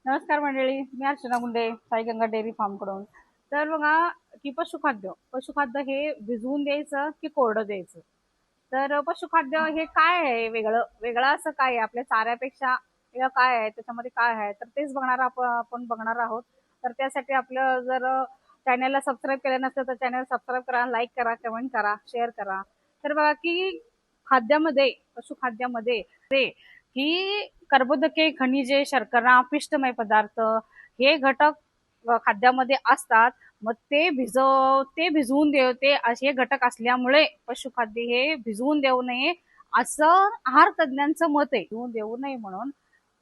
नमस्कार मंडळी, मी अर्चना गुंडे, Sai Ganga dairy form कडून. तर बघा की पशुखाद्य हे भिजवून द्यायचं की कोरडं द्यायचं. तर पशुखाद्य हे काय आहे, वेगळं वेगळं असं काय आहे आपल्या चाऱ्यापेक्षा वेगळं काय आहे, त्याच्यामध्ये काय आहे, तर तेच आपण बघणार आहोत. तर त्यासाठी आपलं जर चॅनलला सबस्क्राईब केलं नसेल तर चॅनल सबस्क्राईब करा, लाईक करा, कमेंट करा, शेअर करा. तर बघा की पशुखाद्यामध्ये ही कर्बोदके, खनिजे, शर्करा, पिष्टमय पदार्थ हे घटक खाद्यामध्ये असतात. मग ते भिजवून देव ते असे घटक असल्यामुळे पशुखाद्य हे भिजवून देऊ नये असं आहार तज्ञांचं मत आहे. भिजवून देऊ नये म्हणून.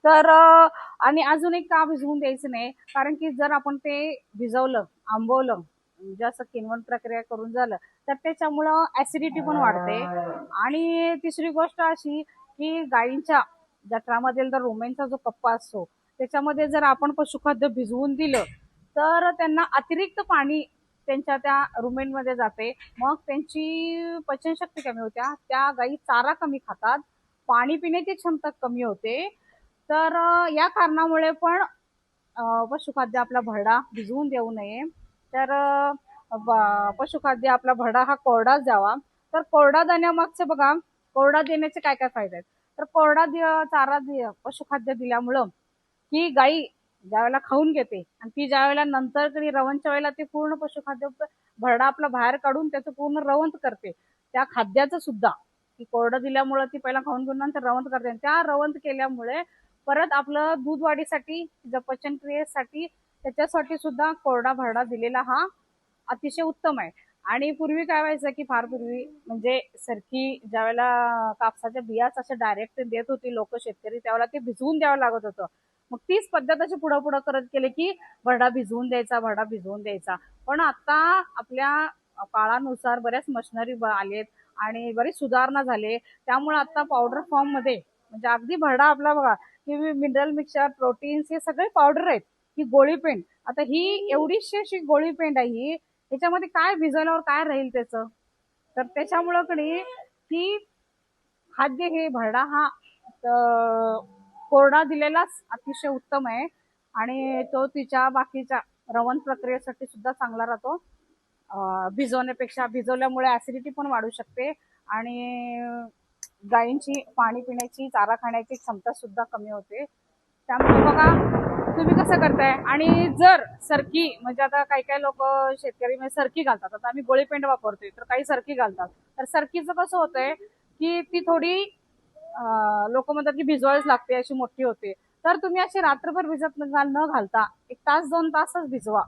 तर आणि अजून एक का भिजवून द्यायचं नाही, कारण की जर आपण ते भिजवलं, आंबवलं, म्हणजे असं किण्वन प्रक्रिया करून झालं तर त्याच्यामुळं ऍसिडिटी पण वाढते. आणि तिसरी गोष्ट अशी की गायींच्या जठरामध्ये जर रुमेनचा जो कप्पा असतो त्याच्यामध्ये जर आपण पशुखाद्य भिजवून दिलं तर त्यांना अतिरिक्त पाणी त्यांच्या त्या रुमेनमध्ये जाते. मग त्यांची पचनशक्ती कमी होत्या, त्या गायी चारा कमी खातात, पाणी पिण्याची क्षमता कमी होते. तर या कारणामुळे पण पशुखाद्य आपला भरडा भिजवून देऊ नये. तर पशुखाद्य आपला भरडा हा कोरडाच द्यावा. तर कोरडा देण्यामागचं बघा, कोरडा देण्याचे काय काय फायदे आहेत. तर पशुखाद्य दिल्यामुळं ही गाई ज्यावेळेला खाऊन घेते आणि ती ज्यावेळेला नंतर कधी रवंतच्या वेळेला ते पूर्ण पशुखाद्य भरडा आपला बाहेर काढून त्याचं पूर्ण रवंत करते, त्या खाद्याचं सुद्धा. ती कोरडं दिल्यामुळं ती पहिला खाऊन घेऊन नंतर रवंत करते, त्या रवंत केल्यामुळे परत आपलं दूध वाढीसाठी, पचन क्रियेसाठी, त्याच्यासाठी सुद्धा कोरडा भरडा दिलेला हा अतिशय उत्तम आहे. आणि पूर्वी काय व्हायचं की फार पूर्वी म्हणजे सरकी ज्यावेळेला कापसाच्या बियाच अशा डायरेक्ट देत होती लोक, शेतकरी, त्यावेळेला ते भिजवून द्यावं लागत होतं. मग तीच पद्धत अशी पुढं पुढं करत गेले की भरडा भिजवून द्यायचा. पण आता आपल्या काळानुसार बऱ्याच मशिनरी आलेत आणि बरीच सुधारणा झाली. त्यामुळे आता पावडर फॉर्म मध्ये म्हणजे अगदी भरडा आपला बघा की मिनरल मिक्सचर, प्रोटीन्स हे सगळे पावडर आहेत. ही गोळी पेंड, आता ही एवढीशी अशी गोळी पेंड आहे ही, ह्याच्यामध्ये काय भिजवल्यावर काय राहील त्याचं. तर त्याच्यामुळं कधी की खाद्य हे भरडा हा कोरडा दिलेलाच अतिशय उत्तम आहे. आणि तो तिच्या बाकीच्या रवण प्रक्रियेसाठी सुद्धा चांगला राहतो. भिजवण्यापेक्षा, भिजवल्यामुळे ऍसिडिटी पण वाढू शकते आणि गायींची पाणी पिण्याची, चारा खाण्याची क्षमता सुद्धा कमी होते. त्यामुळे बघा तुम्ही कसं करताय. आणि जर सरकी म्हणजे आता काही काही लोक शेतकरी म्हणजे सरकी घालतात, आता आम्ही गोळीपेंड वापरतोय तर काही सरकी घालतात. तर सरकीचं कसं होतंय की ती थोडी लोक म्हणतात की भिजवावीच लागते, अशी मोठी होते. तर तुम्ही अशी रात्रभर भिजत न घालता 1 तास 2 तासच भिजवा,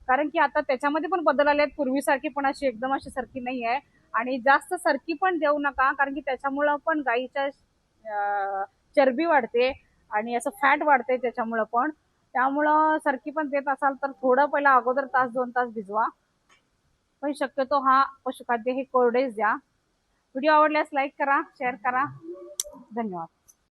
कारण की आता त्याच्यामध्ये पण बदल आले आहेत. पूर्वीसारखी पण अशी एकदम अशी सरकी नाही आहे. आणि जास्त सरकी पण देऊ नका, कारण की त्याच्यामुळं पण गाईच्या चरबी वाढते आणि असं फॅट वाढते त्याच्यामुळं पण. त्यामुळं सरकी पण देत असाल तर थोडं पहिला अगोदर 1 तास 2 तास भिजवा. पण शक्यतो हा पशुखाद्य हे कोरडेच द्या. व्हिडिओ आवडल्यास लाईक करा, शेअर करा. धन्यवाद.